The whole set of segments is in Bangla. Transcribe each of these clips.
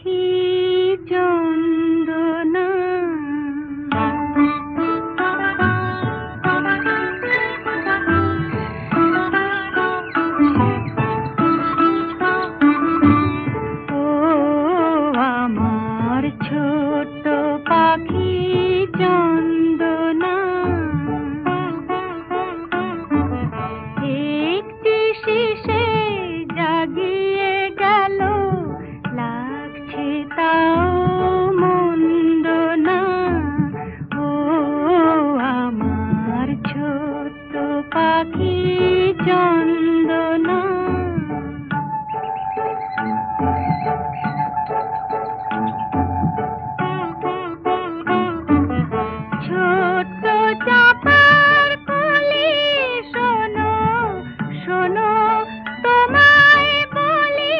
পাখি চন্দনা। ও আমার ছোট পাখি চন্দনা, একটি শিশে জাগিয়ে গেল, লাগছে তাও মন্দ না। ও আমার ছোট পাখি চন্দনা। ছোট চাপার কলি শোনো শোনো, তোমায় বলি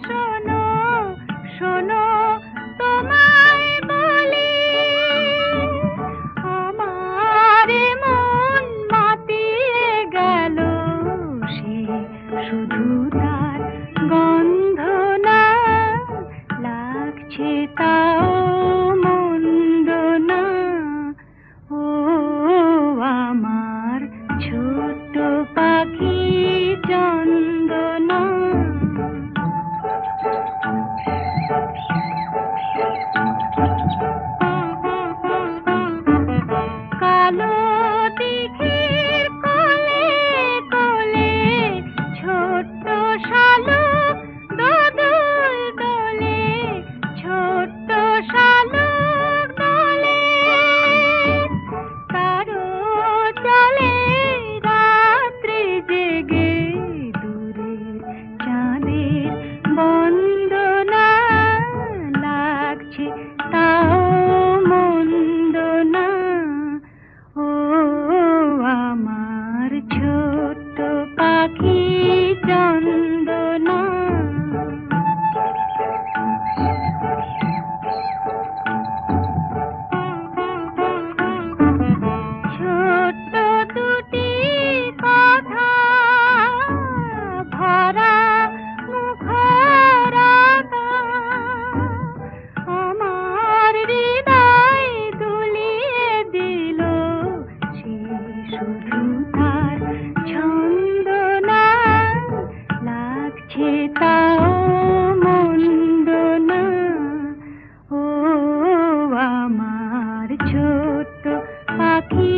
শোনো শোনো, তোমায় বলি। আমার মন মাতিয়ে গেল, সে শুধু তার গন্ধ না, লাগছে তাও মন্দ না। ও আমার ছোট পাখি চন্দনা। কালো দিঘির কোলে কোলে ছোট্ট শালুক দোদুল দোলে, ছোট্ট শালুক দোলে। তারও চলে রাত্রি জেগে, দূরের চাঁদের বন্দনা, লাগছে তাও মন্দ না। ও আমার ছোট্ট পাখি চন্দনা। ছোট্ট দুটি কথা ভরা মুখরাতা, আমার হৃদয় দুলিয়ে দিল, সে শুধু তার ছন্দ না, লাগছে তাও মন্দ না। ও আমার ছোট্ট পাখি